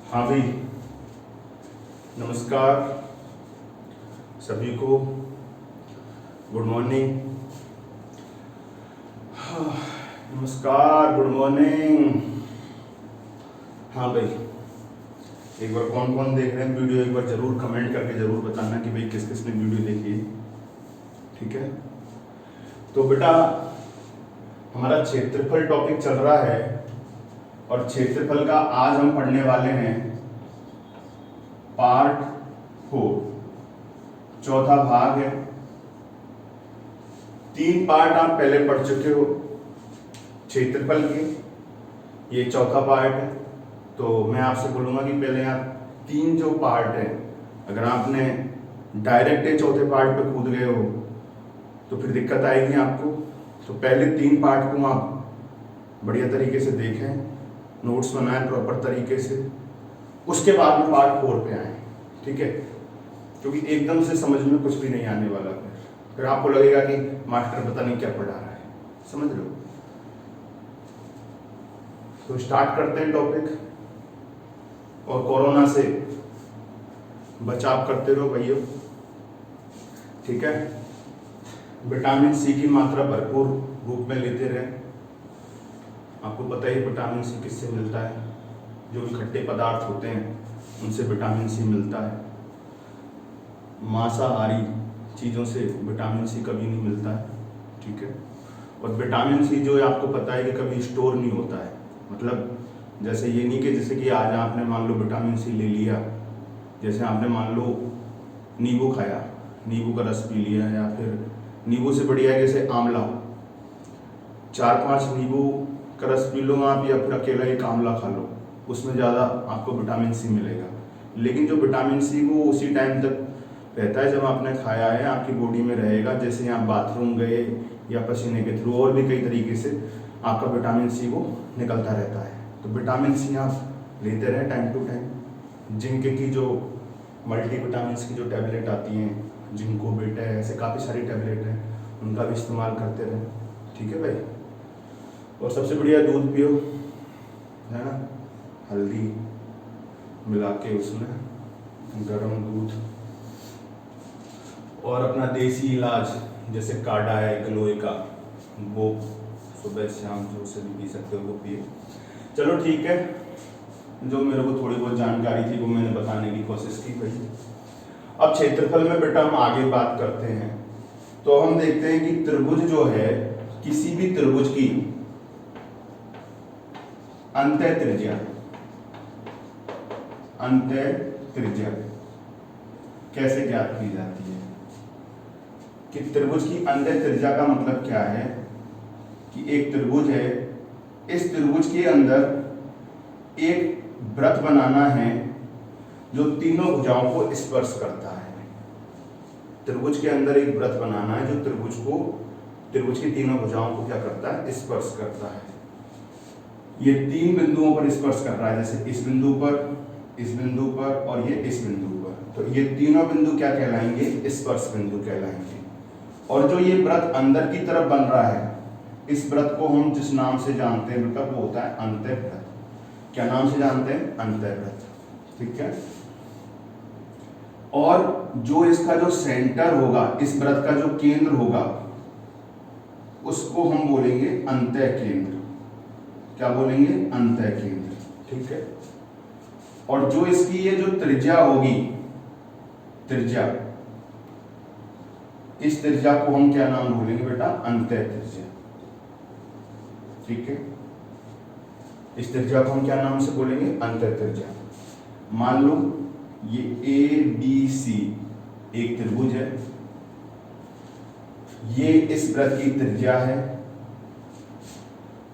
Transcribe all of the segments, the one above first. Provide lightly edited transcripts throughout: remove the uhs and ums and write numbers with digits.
हाँ भाई, नमस्कार सभी को। Good morning. नमस्कार, गुड मॉर्निंग। हाँ भाई, एक बार कौन कौन देख रहे हैं वीडियो, एक बार जरूर कमेंट करके जरूर बताना कि भाई किस किस ने वीडियो देखी है। ठीक है, तो बेटा हमारा क्षेत्रफल टॉपिक चल रहा है और क्षेत्रफल का आज हम पढ़ने वाले हैं पार्ट 4, चौथा भाग है। 3 पार्ट आप पहले पढ़ चुके हो क्षेत्रफल के, ये चौथा पार्ट है। तो मैं आपसे बोलूंगा कि पहले आप 3 जो पार्ट है, अगर आपने डायरेक्ट चौथे पार्ट पे कूद गए हो तो फिर दिक्कत आएगी आपको। तो पहले 3 पार्ट को आप बढ़िया तरीके से देखें, नोट्स बनाएं प्रॉपर तरीके से, उसके बाद में पार्ट 4 पे आए। ठीक है, क्योंकि एकदम से समझ में कुछ भी नहीं आने वाला। फिर आपको लगेगा कि मास्टर पता नहीं क्या पढ़ा रहा है, समझ लो। तो स्टार्ट करते हैं टॉपिक, और कोरोना से बचाव करते रहो भाइयों। ठीक है, विटामिन सी की मात्रा भरपूर रूप में लेते रहे। आपको पता ही विटामिन सी किससे मिलता है, जो भी खट्टे पदार्थ होते हैं उनसे विटामिन सी मिलता है। मांसाहारी चीज़ों से विटामिन सी कभी नहीं मिलता है। ठीक है, और विटामिन सी जो है आपको पता है कि कभी स्टोर नहीं होता है। मतलब जैसे ये नहीं कि जैसे कि आज आपने मान लो विटामिन सी ले लिया, जैसे आपने मान लो नींबू खाया, नींबू का रस पी लिया, या फिर नींबू से बढ़िया है जैसे आंवला, 4-5 नींबू का रस पी लो आप, या फिर अकेला एक आंवला खा लो, उसमें ज़्यादा आपको विटामिन सी मिलेगा। लेकिन जो विटामिन सी वो उसी टाइम तक रहता है जब आपने खाया है, आपकी बॉडी में रहेगा। जैसे आप बाथरूम गए या पसीने के थ्रू और भी कई तरीके से आपका विटामिन सी वो निकलता रहता है। तो विटामिन सी आप लेते रहें टाइम टू टाइम। जिंक की जो मल्टी विटामिन की जो टैबलेट आती हैं, जिंको बेटा है, ऐसे काफ़ी सारी टैबलेट हैं, उनका भी इस्तेमाल करते रहें। ठीक है भाई, और सबसे बढ़िया दूध पियो, है ना, हल्दी मिला के उसमें, गर्म दूध, और अपना देसी इलाज जैसे काढ़ा है गलोए का, वो सुबह शाम जो से भी पी सकते हो वो पिए। चलो ठीक है, जो मेरे को थोड़ी बहुत जानकारी थी वो मैंने बताने की कोशिश की भाई। अब क्षेत्रफल में बेटा हम आगे बात करते हैं। तो हम देखते हैं कि त्रिभुज जो है, किसी भी त्रिभुज की अंतः त्रिज्या कैसे ज्ञात की जाती है। कि त्रिभुज की अंतः त्रिज्या का मतलब क्या है कि एक त्रिभुज है, इस त्रिभुज के अंदर एक वृत्त बनाना है जो तीनों भुजाओं को स्पर्श करता है। त्रिभुज के अंदर एक वृत्त बनाना है जो त्रिभुज की तीनों भुजाओं को क्या करता है, स्पर्श करता है। ये 3 बिंदुओं पर स्पर्श कर रहा है, जैसे इस बिंदु पर, इस बिंदु पर और ये इस बिंदु पर। तो ये तीनों बिंदु क्या कहलाएंगे, स्पर्श बिंदु कहलाएंगे। और जो ये वृत्त अंदर की तरफ बन रहा है, इस वृत्त को हम जिस नाम से जानते हैं बेटा वो होता है अंतःवृत्त। क्या नाम से जानते हैं, अंतःवृत्त। ठीक है, और जो इसका जो सेंटर होगा, इस वृत्त का जो केंद्र होगा, उसको हम बोलेंगे अंतः केंद्र। क्या बोलेंगे, अंतः केंद्र। ठीक है, और जो इसकी ये जो त्रिज्या होगी, त्रिज्या, इस त्रिज्या को हम क्या नाम बोलेंगे बेटा, अंतः त्रिज्या। ठीक है, इस त्रिज्या को हम क्या नाम से बोलेंगे, अंतः त्रिज्या। मान लो ये ABC एक त्रिभुज है, ये इस वृत्त की त्रिज्या है।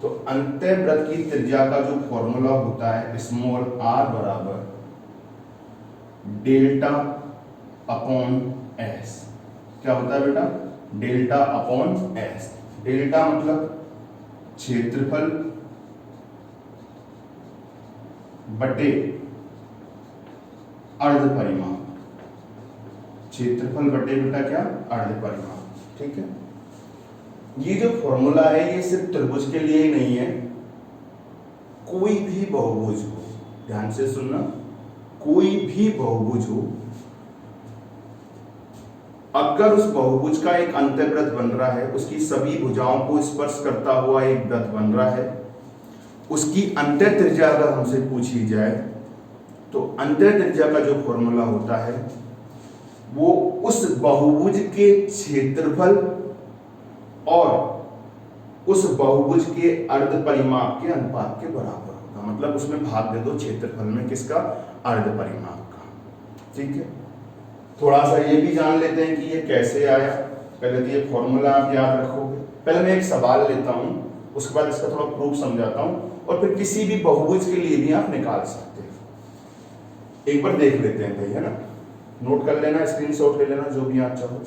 तो अंतःवृत्त की त्रिज्या का जो फॉर्मूला होता है, स्मॉल r बराबर डेल्टा अपॉन s। क्या होता है बेटा, डेल्टा अपॉन s। डेल्टा मतलब क्षेत्रफल बटे अर्ध परिमाप। क्षेत्रफल बटे बेटा क्या, अर्ध परिमाप। ठीक है, ये जो फॉर्मूला है ये सिर्फ त्रिभुज के लिए ही नहीं है, कोई भी बहुभुज हो, ध्यान से सुनना, कोई भी बहुभुज हो, अगर उस बहुभुज का एक अंतःवृत्त बन रहा है, उसकी सभी भुजाओं को स्पर्श करता हुआ एक वृत्त बन रहा है, उसकी अंतः त्रिज्या अगर हमसे पूछी जाए तो अंतः त्रिज्या का जो फॉर्मूला होता है वो उस बहुभुज के क्षेत्रफल और उस बहुभुज के अर्ध परिमाप के अनुपात के बराबर होगा। मतलब उसमें भाग दे दो क्षेत्रफल में, किसका? अर्ध परिमाप का। ठीक है, थोड़ा सा ये भी जान लेते हैं कि ये कैसे आया। पहले तो ये फॉर्मूला आप याद रखोगे। पहले मैं एक सवाल लेता हूं, उसके बाद इसका थोड़ा प्रूफ समझाता हूं, और फिर किसी भी बहुभुज के लिए भी आप निकाल सकते हैं। एक बार देख लेते हैं भाई, है ना? नोट कर लेना, स्क्रीनशॉट ले लेना, जो भी आप चाहो।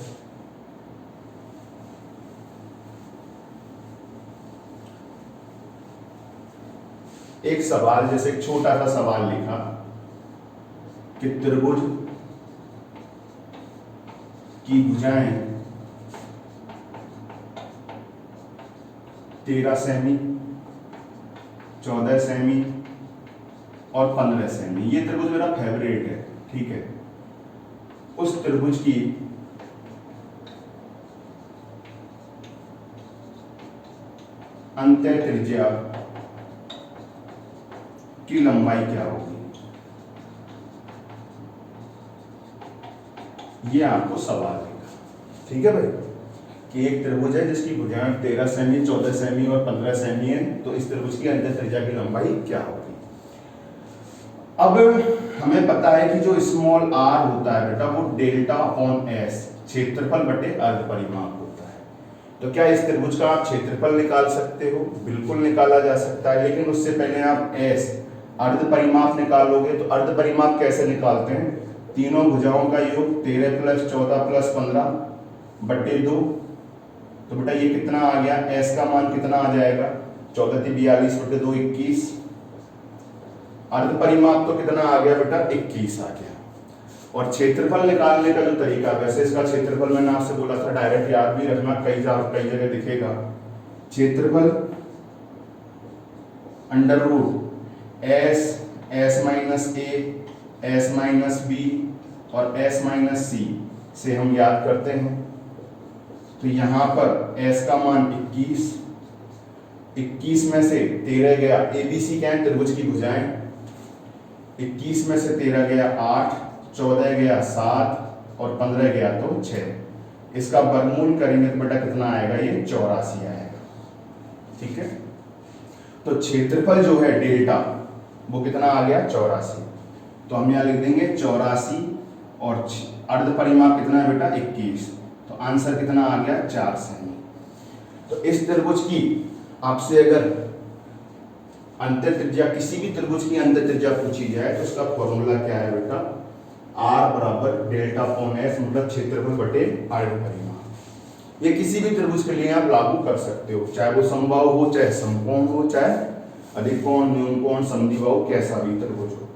एक सवाल, जैसे एक छोटा सा सवाल लिखा कि त्रिभुज की भुजाएं 13 सेमी, 14 सेमी और 15 सेमी। ये त्रिभुज मेरा फेवरेट है। ठीक है, उस त्रिभुज की अंतः त्रिज्या की लंबाई क्या होगी, ये आपको सवाल देगा। ठीक है भाई, कि एक त्रिभुज है जिसकी भुजाएं 13 सेमी, 14 सेमी और 15 सेमी है, तो इस त्रिभुज की अंतः त्रिज्या की लंबाई क्या होगी। अब हमें पता है कि जो स्मॉल आर होता है बेटा, वो डेल्टा अपॉन एस, क्षेत्रफल बटे अर्ध परिमाप होता है। तो क्या इस त्रिभुज का आप क्षेत्रफल निकाल सकते हो? बिल्कुल निकाला जा सकता है, लेकिन उससे पहले आप एस, अर्ध परिमाप निकालोगे। तो अर्ध परिमाप कैसे निकालते हैं? तीनों भुजाओं का योग 13 + 14 + 15 बटे 2। तो बेटा ये कितना आ गया? एस का मान कितना आ जाएगा? 14 × 42 बटे 2 21। अर्ध परिमाप तो कितना आ गया बेटा? 21 आ गया। और क्षेत्रफल निकालने का जो तरीका, वैसे इसका क्षेत्रफल मैंने आपसे बोला था डायरेक्ट याद भी रखना, कई जगह दिखेगा। क्षेत्रफल √ एस, एस माइनस ए, एस माइनस बी और एस माइनस सी से हम याद करते हैं। तो यहां पर एस का मान 21, 21 में से 13 गया, एबीसी क्या है? त्रिभुज की भुजाएं। 21 में से 13 गया 8, 14 गया 7 और 15 गया तो 6। इसका वर्गमूल करेंगे तो बेटा कितना आएगा? ये 84 आएगा। ठीक है, तो क्षेत्रफल जो है डेल्टा, वो कितना आ गया? 84। तो हम यहाँ लिख देंगे 84 और अर्ध परिमाप कितना है बेटा? 21। तो आंसर कितना आ गया? 4 सेमी। तो इस त्रिभुज की आपसे अगर अंतः त्रिज्या, किसी भी त्रिभुज की अंतः त्रिज्या पूछी जाए तो उसका फॉर्मूला क्या है बेटा? R = डेल्टा अपॉन एस, मतलब क्षेत्रफल बटे अर्ध परिमाप। ये किसी भी त्रिभुज के लिए आप लागू कर सकते हो, चाहे वो समबाहु हो, चाहे समकोण हो, चाहे अधिकोण, न्यूनकोण, समद्विबाहु, कैसा भी त्रिभुज हो।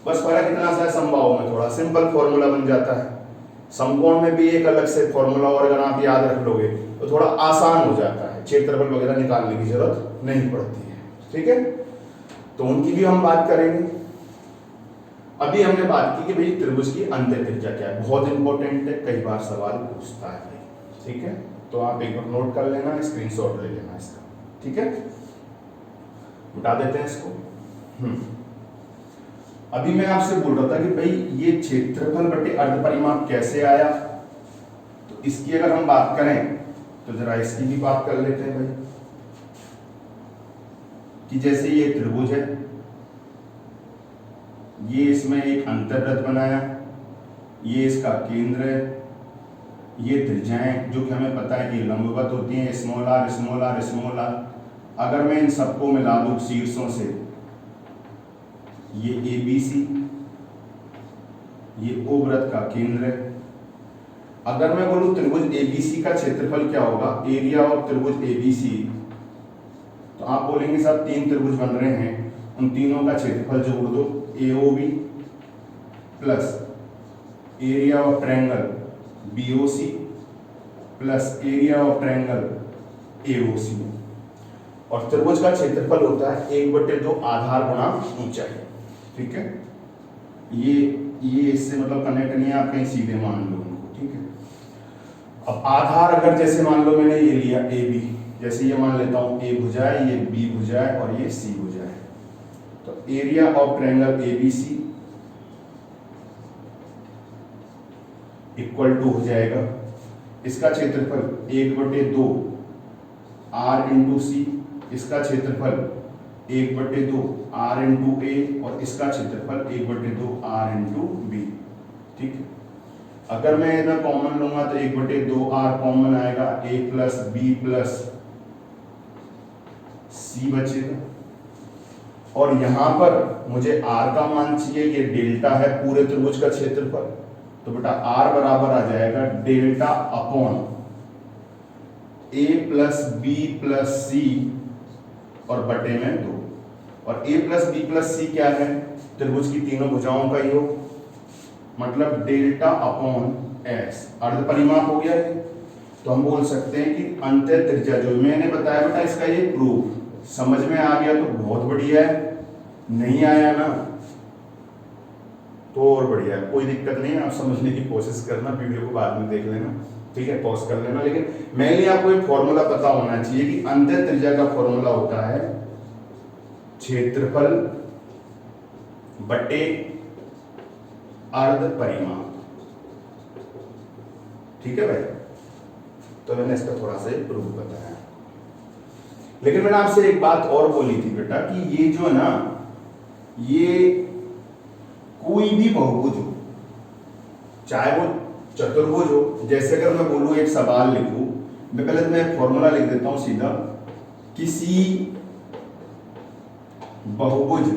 बस फर्क इतना सा है, समबाहु में थोड़ा सिंपल फॉर्मूला बन जाता है, समकोण में भी एक अलग से फॉर्मूला, और अगर आप याद रख लोगे तो थोड़ा आसान हो जाता है, क्षेत्रफल वगैरह निकालने की जरूरत नहीं पड़ती है। ठीक है, तो उनकी भी हम बात करेंगे। अभी हमने बात की कि भाई त्रिभुज की अंतः त्रिज्या क्या है, बहुत इंपॉर्टेंट है, कई बार सवाल पूछता है भाई। ठीक है, तो आप एक बार नोट कर लेना, स्क्रीनशॉट ले लेना इसका। ठीक है, बता देते हैं इसको। अभी मैं आपसे बोल रहा था कि भाई ये क्षेत्रफल बटे अर्ध परिमाप कैसे आया, तो इसकी अगर हम बात करें तो जरा इसकी भी बात कर लेते हैं भाई। कि जैसे ये त्रिभुज है, ये इसमें एक अंतर्वृत्त बनाया, ये इसका केंद्र है, ये त्रिज्याएं जो कि हमें पता है कि लंबवत होती हैं, small r small r small r. अगर मैं इन सबको मिला दूं शीर्षों से, ये ABC, ये O वृत्त का केंद्र है। अगर मैं बोलूं त्रिभुज ABC का क्षेत्रफल क्या होगा, एरिया ऑफ त्रिभुज ABC, तो आप बोलेंगे साहब 3 त्रिभुज बन रहे हैं, उन तीनों का क्षेत्रफल जोड़ दो, AOB plus area of triangle BOC plus area of triangle AOC। और त्रिभुज का क्षेत्रफल होता है 1/2 आधार गुणा ऊंचाई। ठीक है, ये इससे मतलब कनेक्ट नहीं है, आप कहीं सीधे मान लो उनको, ठीक है। अब आधार अगर जैसे मान लो मैंने ये लिया ए बी, जैसे ये मान लेता हूँ ए भुजा है, ये बी भुजा है और ये सी भुजा है, तो area of triangle A B C equal to हो जाएगा इसका क्षेत्रफल 1/2 आर इंटू सी, इसका क्षेत्रफल 1/2 आर इंटू ए और इसका क्षेत्रफल 1/2 आर इंटू बी, ठीक है। अगर मैं इधर कॉमन लूंगा तो 1/2 आर कॉमन आएगा, ए प्लस बी प्लस सी बचेगा, और यहां पर मुझे आर का मान चाहिए, ये डेल्टा है पूरे त्रिभुज का क्षेत्रफल, तो बेटा आर बराबर आ जाएगा डेल्टा अपॉन ए प्लस बी प्लस सी और बटे में 2, और ए प्लस बी प्लस सी क्या है, त्रिभुज की तीनों भुजाओं का योग, मतलब डेल्टा अपॉन एस, अर्ध परिमाप हो गया है। तो हम बोल सकते हैं कि अंतर त्रिज्या जो मैंने बताया बेटा, इसका ये प्रूफ समझ में आ गया तो बहुत बढ़िया है, नहीं आया ना तो और बढ़िया है, कोई दिक्कत नहीं है, आप समझने की कोशिश करना, वीडियो को बाद में देख लेना, ठीक है, पॉज कर लेना, लेकिन मेनली आपको एक फॉर्मूला पता होना चाहिए कि अंतर त्रिज्या का फॉर्मूला होता है क्षेत्रफल बटे अर्ध परिमाप, ठीक है भाई। तो मैंने इसका थोड़ा सा प्रूफ बताया, लेकिन मैंने आपसे एक बात और बोली थी बेटा कि ये जो है ना, ये कोई भी बहुभुज हो, चाहे वो चतुर्भुज हो, जैसे अगर मैं बोलूं एक सवाल लिखूं, मैं पहले मैं एक फॉर्मूला लिख देता हूं सीधा, किसी बहुभुज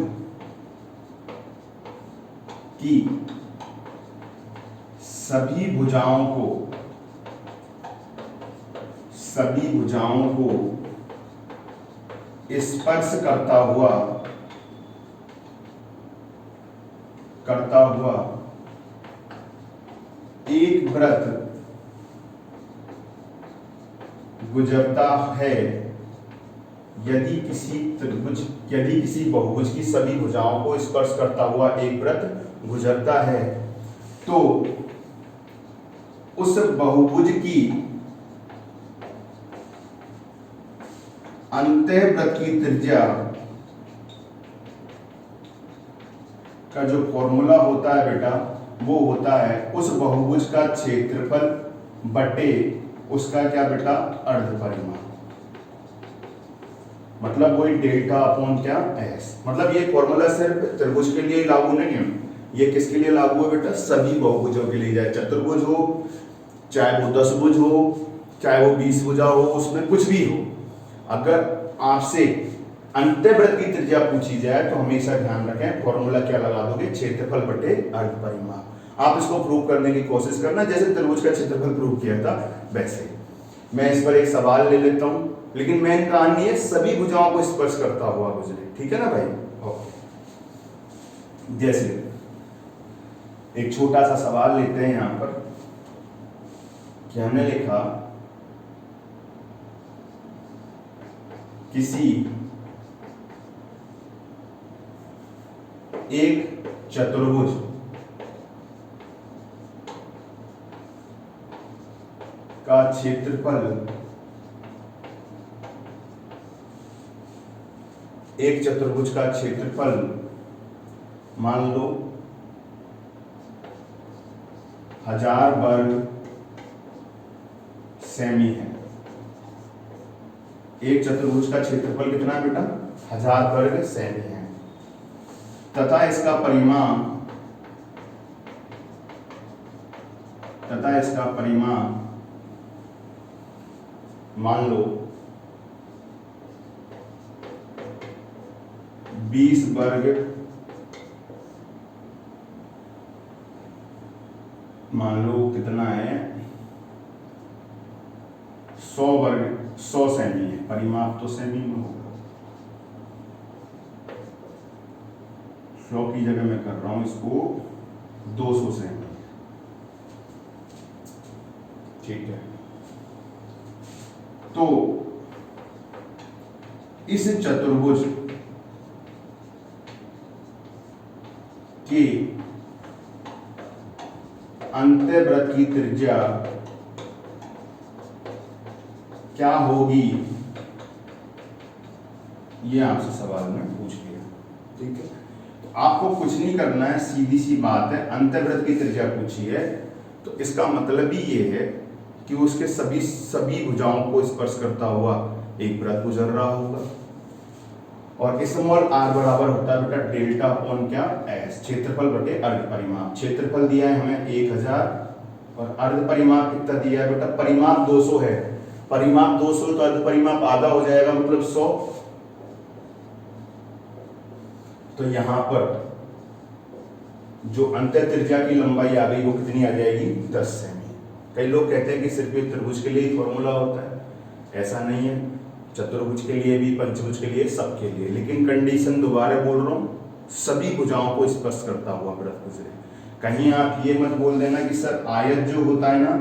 की सभी भुजाओं को स्पर्श करता हुआ एक वृत्त गुजरता है, यदि किसी बहुभुज की सभी भुजाओं को स्पर्श करता हुआ एक वृत्त गुजरता है, तो उस बहुभुज की अंतःवृत्त की त्रिज्या का जो फॉर्मूला होता है बेटा, वो होता है उस बहुभुज का क्षेत्रफल बटे उसका क्या बेटा, अर्ध परिमाप, मतलब वही डेल्टा अपॉन क्या एस। मतलब ये फॉर्मूला सिर्फ त्रिभुज के लिए लागू नहीं है, ये किसके लिए लागू है बेटा, सभी बहुभुजों के लिए, चाहे चतुर्भुज हो, चाहे वो 10 भुज हो, चाहे वो 20 भुजा हो, उसमें कुछ भी हो, अगर आपसे अंतःवृत्त की त्रिज्या पूछी जाए तो हमेशा ध्यान रखें फॉर्मूला क्या लगा दोगे, क्षेत्रफल बटे अर्ध परिमाप। आप इसको प्रूव करने की कोशिश करना, जैसे त्रिभुज का क्षेत्रफल प्रूव किया था वैसे। मैं इस पर एक सवाल ले लेता हूं, लेकिन मेन कहानी है सभी भुजाओं को स्पर्श करता हुआ गुजरे, ठीक है ना भाई। ओके, जैसे एक छोटा सा सवाल लेते हैं यहां पर कि हमने लिखा किसी एक चतुर्भुज का क्षेत्रफल, एक चतुर्भुज का क्षेत्रफल मान लो 1000 वर्ग सेमी है। एक चतुर्भुज का क्षेत्रफल कितना है बेटा, 1000 वर्ग सेमी है, तथा इसका परिमाण मान लो 20 वर्ग, मान लो कितना है 100 वर्ग 100 सेमी है, परिमाप तो सेमी में होगा, 100 की जगह मैं कर रहा हूं इसको 200 सेमी, ठीक है। तो इस चतुर्भुज के अंतःवृत्त की त्रिज्या क्या होगी, ये आपसे सवाल में पूछ लिया। ठीक है, तो आपको कुछ नहीं करना है, सीधी सी बात है, अंतःवृत्त की त्रिज्या पूछी है तो इसका मतलब ही ये है कि उसके सभी भुजाओं को स्पर्श करता हुआ एक वृत्त गुजर रहा होगा। और स्मॉल r बराबर होता है बेटा डेल्टा अपॉन क्या, s, क्षेत्रफल बटे अर्ध परिमाप। क्षेत्रफल दिया है हमें 1000 और अर्ध परिमाप कितना दिया है बेटा, परिमाप 200 है, परिमाप 200 तो अर्ध परिमाप आधा हो जाएगा मतलब 100। तो यहां पर जो अंतः त्रिज्या की लंबाई आ गई वो कितनी आ जाएगी, 10 सेमी। कई लोग कहते हैं कि सिर्फ एक त्रिभुज के लिए ही फॉर्मूला होता है, ऐसा नहीं है, चतुर्भुज के लिए भी, पंचभुज के लिए, सबके लिए। लेकिन कंडीशन दोबारा बोल रहा हूं, सभी भुजाओं को स्पर्श करता हुआ वृत्त गुजरे। कहीं आप ये मत बोल देना कि सर आयत जो होता है ना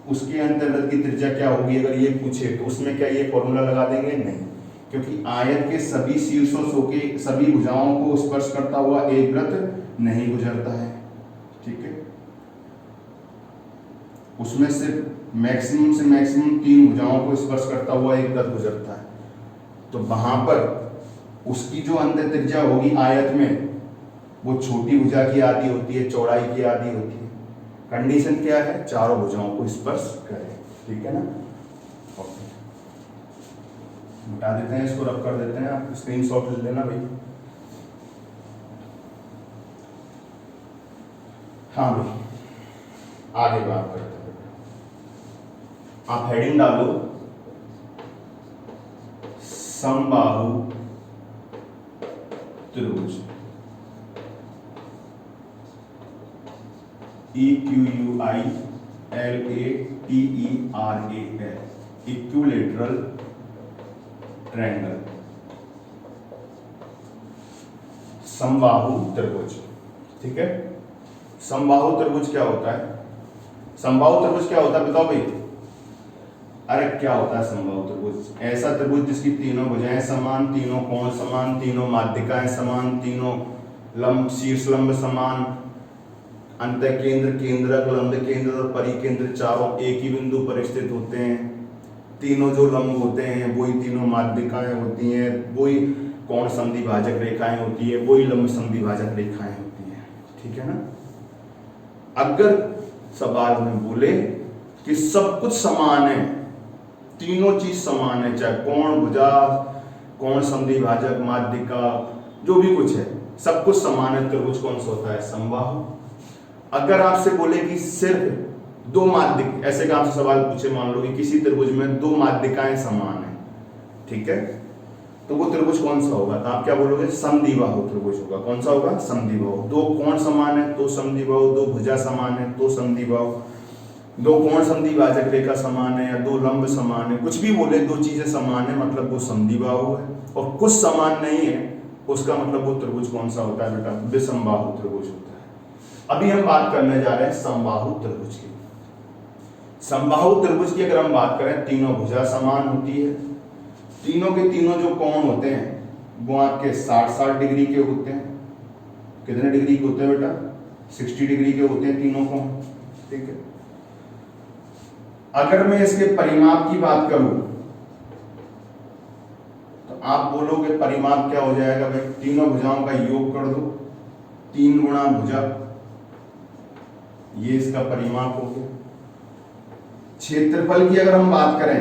उसके अंतर्वृत्त की त्रिज्या क्या होगी, अगर ये पूछे तो उसमें क्या ये फॉर्मूला लगा देंगे, नहीं, क्योंकि आयत के सभी शीर्षों के सभी भुजाओं को स्पर्श करता हुआ एक वृत्त नहीं गुजरता है। ठीक है, उसमें सिर्फ मैक्सिमम से मैक्सिमम 3 भुजाओं को स्पर्श करता हुआ एक वृत्त गुजरता है। तो वहां पर उसकी जो अंत त्रिज्या होगी आयत में वो छोटी भुजा की आधी होती है, चौड़ाई की आधी होती है। कंडीशन क्या है, चारों भुजाओं को स्पर्श करे। ठीक है ना, ओके, मिटा देते हैं इसको, रब कर देते हैं, आप स्क्रीनशॉट ले लेना भाई। हाँ भाई, आगे बात करते हैं। आप हेडिंग डालो समबाहु त्रिभुज, EQUILATERAL, इक्विलेटरल ट्रायंगल, समबाहु त्रिभुज। ठीक है, समबाहु त्रिभुज क्या होता है, समबाहु त्रिभुज क्या होता है बताओ भाई। अरे क्या होता है समबाहु त्रिभुज, ऐसा त्रिभुज जिसकी तीनों भुजाएं समान, तीनों कोण समान, तीनों माध्यिकाएं समान, तीनों लंब शीर्ष लंब समान, अंत केंद्र, केंद्रक, लंब केंद्र और परिकेंद्र चारों एक ही बिंदु पर स्थित होते हैं। तीनों जो लंब होते हैं वही तीनों माध्यिकाएं होती हैं, वही कोण संधि भाजक रेखाएं होती है, वही लंब संधि भाजक रेखाएं होती हैं। ठीक है ना, अगर सवाल में बोले कि सब कुछ समान है, तीनों चीज समान है, चाहे कोण, भुजा, कोण संधि भाजक, माध्यिका, जो भी कुछ है सब कुछ समान है, त्रिभुज कौन सा होता है, समबाहु। अगर आपसे बोले कि सिर्फ 2 माध्यिक, ऐसे का आपसे सवाल पूछे, मान लो कि किसी त्रिभुज में 2 माध्यिकाएं समान है, ठीक है, तो वो त्रिभुज कौन सा होगा, तो आप क्या बोलोगे, समद्विबाहु त्रिभुज होगा। कौन सा होगा, समद्विबाहु। 2 कोण समान है तो समद्विबाहु, 2 भुजा समान है तो समद्विबाहु, 2 कोण संधि भाजक रेखा समान है या 2 लंब समान है, कुछ भी बोले, 2 चीजें समान है मतलब वो समद्विबाहु है। और कुछ समान नहीं है उसका मतलब वो त्रिभुज कौन सा होता है बेटा, विसमबाहु त्रिभुज होता है। अभी हम बात करने जा रहे हैं समबाहु त्रिभुज की। समबाहु त्रिभुज की अगर हम बात करें, तीनों भुजा समान होती है, तीनों के तीनों जो कोण होते हैं वो आपके 60-60 डिग्री के होते हैं। कितने डिग्री के होते हैं बेटा, 60 डिग्री के होते हैं तीनों कोण। ठीक है, अगर मैं इसके परिमाप की बात करूं तो आप बोलोगे परिमाप क्या हो जाएगा भाई, तीनों भुजाओं का योग कर दो, 3 गुणा भुजा, ये इसका परिमाप हो गया। क्षेत्रफल की अगर हम बात करें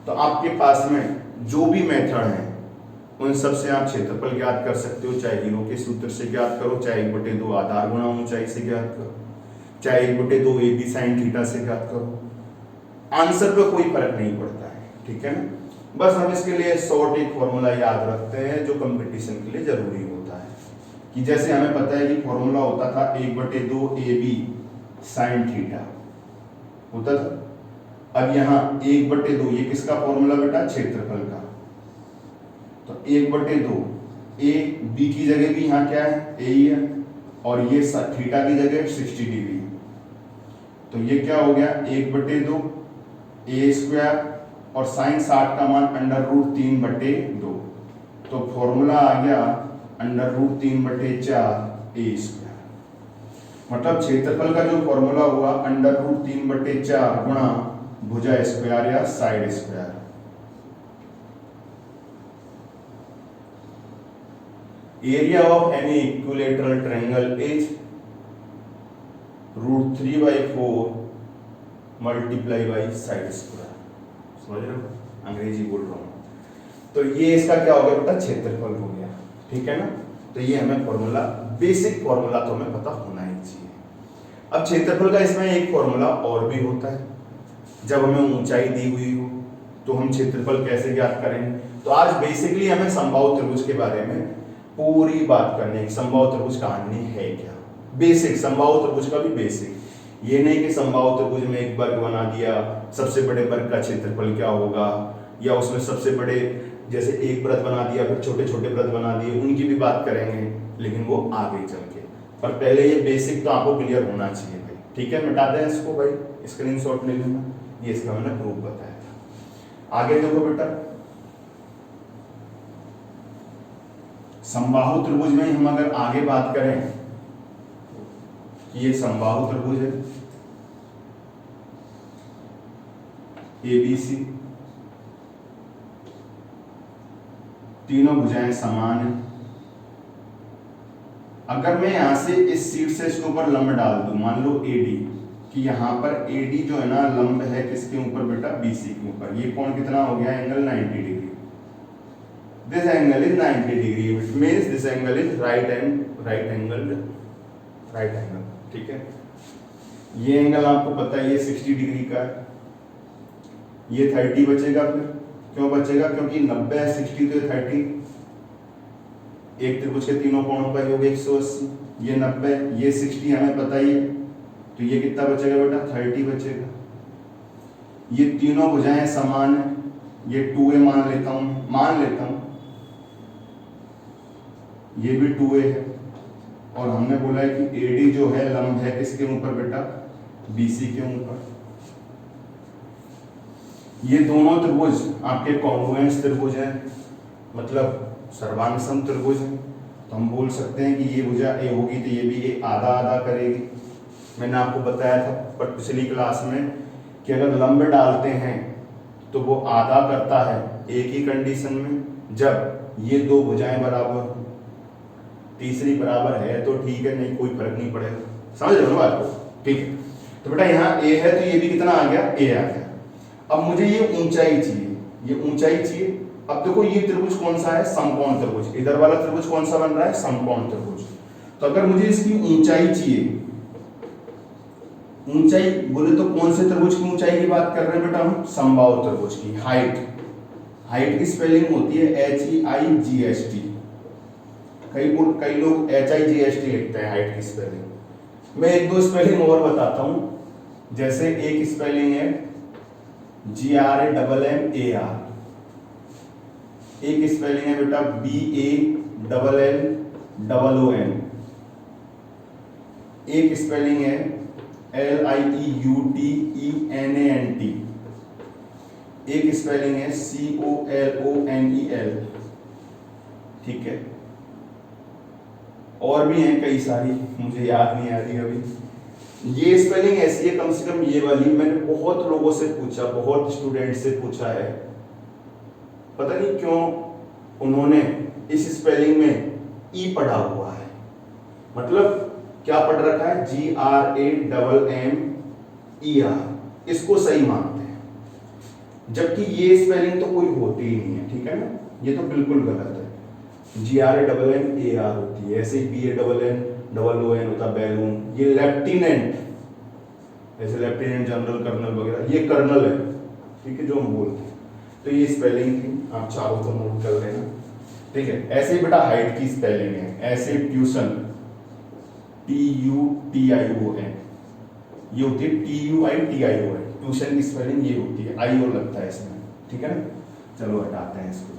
तो आपके पास में जो भी मेथड है उन सब से आप क्षेत्रफल ज्ञात कर सकते हो, चाहे हीरो के सूत्र से ज्ञात करो, चाहे 1/2 आधार गुणा ऊंचाई से ज्ञात करो, चाहे 1/2 AB sin थीटा से ज्ञात करो, आंसर पे कोई फर्क नहीं पड़ता है। ठीक है ना, बस हम इसके लिए शॉर्ट एक फॉर्मूला याद रखते हैं जो कंपटीशन के लिए जरूरी होता है, कि जैसे हमें पता है कि फॉर्मूला होता था 1/2 AB sin थीटा होता था। अब यहाँ 1/2, ये किसका फॉर्मूला बेटा, क्षेत्रफल का, तो 1/2 A B की जगह भी यहाँ क्या है, A ही है, और ये थीटा की जगह 60 डिग्री, तो ये क्या हो गया 1/2 A² और साइन 60 का मान √3/2, तो फॉर्मूला आ गया √3/4 A²। मतलब क्षेत्रफल का जो फॉर्मूला हुआ √3/4 गुणा भुजा स्क्वायर या side square. Area of any equilateral triangle is √3/4 multiply by side square. समझ रहे हो, अंग्रेजी बोल रहा हूँ। तो ये इसका क्या हो गया बेटा, क्षेत्रफल हो गया, ठीक है ना। तो ये हमें फॉर्मूला, बेसिक फॉर्मूला तो हमें पता होना ही चाहिए। अब क्षेत्रफल का इसमें एक फॉर्मूला और भी होता है, जब हमें ऊंचाई दी हुई हो तो हम क्षेत्रफल कैसे ज्ञात करेंगे। तो आज बेसिकली हमें समबाहु त्रिभुज के बारे में पूरी बात करनी है। समबाहु त्रिभुज कहानी है क्या, बेसिक समबाहु त्रिभुज का भी बेसिक। ये नहीं कि समबाहु त्रिभुज में एक वर्ग बना दिया, सबसे बड़े वर्ग का क्षेत्रफल क्या होगा, या उसमें सबसे बड़े जैसे एक वृत्त बना दिया फिर छोटे छोटे वृत्त बना दिए, उनकी भी बात करेंगे, लेकिन वो आगे चल के। पर पहले ये बेसिक तो आपको क्लियर होना चाहिए भाई, ठीक है। मिटा दें इसको भाई, स्क्रीनशॉट ले लेना, ये इसका मैंने प्रूफ बताया था। आगे देखो बेटा, समबाहु त्रिभुज में हम अगर आगे बात करें कि ये समबाहु त्रिभुज है ABC, तीनों भुजाएं समान हैं। अगर मैं यहां से इस शीट से इसके ऊपर लंब डाल दूं, मान लो AD, कि यहां पर AD जो है ना लंब है किसके ऊपर बेटा, BC के ऊपर। ये कोण कितना हो गया, angle 90 degree. This angle is 90 degree, which means this angle is right angle, ठीक है। ये एंगल आपको पता है ये 60 डिग्री का है, ये 30 बचेगा। फिर क्यों बचेगा, क्योंकि 90 है 60 तो 30, एक त्रिभुज के तीनों कोणों का योग 180, ये 90, ये 60 हमें पता ही है, तो ये कितना बचेगा बेटा, 30 बचेगा। ये तीनों भुजाएं समान है, ये 2a मान लेता हूं, ये भी 2a है। और हमने बोला है कि AD जो है लंब है किसके ऊपर बेटा, BC के ऊपर। ये दोनों त्रिभुज आपके कॉन्ग्रुएंस त्रिभुज हैं, मतलब सर्वांग सम त्रिभुज है। तो हम बोल सकते हैं कि ये भुजा A होगी तो ये भी A आधा आधा करेगी। मैंने आपको बताया था पर पिछली क्लास में कि अगर लंब डालते हैं तो वो आधा करता है एक ही कंडीशन में, जब ये दो भुजाएं बराबर हो। तीसरी बराबर है तो ठीक है, नहीं कोई फर्क नहीं पड़ेगा। समझ रहे हो बात को, ठीक है। तो बेटा यहाँ A है तो ये भी कितना आ गया, A आ गया। अब मुझे ये ऊंचाई चाहिए, ये ऊंचाई चाहिए। अब देखो ये त्रिभुज कौन सा है, समकोण त्रिभुज। इधर वाला त्रिभुज कौन सा बन रहा है, समकोण त्रिभुज। तो अगर मुझे इसकी ऊंचाई चाहिए, ऊंचाई बोले तो कौन से त्रिभुज की ऊंचाई की बात कर रहे हैं बेटा हम, समबाहु त्रिभुज की। हाइट की स्पेलिंग होती है HEIGHT। कई लोग HIGHT लिखते हैं हाइट की स्पेलिंग। मैं एक दो स्पेलिंग और बताता हूं। जैसे एक स्पेलिंग है GRAMMAR, एक स्पेलिंग है बेटा BALLLON, एक स्पेलिंग है LIEUTENANT, एक स्पेलिंग है COLONEL, ठीक है। और भी हैं कई सारी, मुझे याद नहीं आ रही अभी। ये स्पेलिंग ऐसी है, कम से कम ये वाली मैंने बहुत लोगों से पूछा, बहुत स्टूडेंट से पूछा है, पता नहीं क्यों उन्होंने इस स्पेलिंग में ई पढ़ा हुआ है। मतलब क्या पढ़ रखा है, GRAMMER, इसको सही मानते हैं, जबकि ये स्पेलिंग तो कोई होती ही नहीं है, ठीक है ना। ये तो बिल्कुल गलत है। GRAMMAR होती है, ऐसे ही BALLON होता बैलून। ये लेफ्टिनेंट, ऐसे लेफ्टिनेंट जनरल कर्नल वगैरह, ये कर्नल है, ठीक है, जो हम बोलते हैं। तो ये स्पेलिंग थी, आप चाहो तो नोट कर लेना, ठीक है। ऐसे ही बेटा हाइट की स्पेलिंग है, ऐसे ट्यूशन TUTION, ये होती है TUITION। ट्यूशन की स्पेलिंग ये होती है, आई और लगता है इसमें, ठीक है ना। चलो हटाते हैं इसको।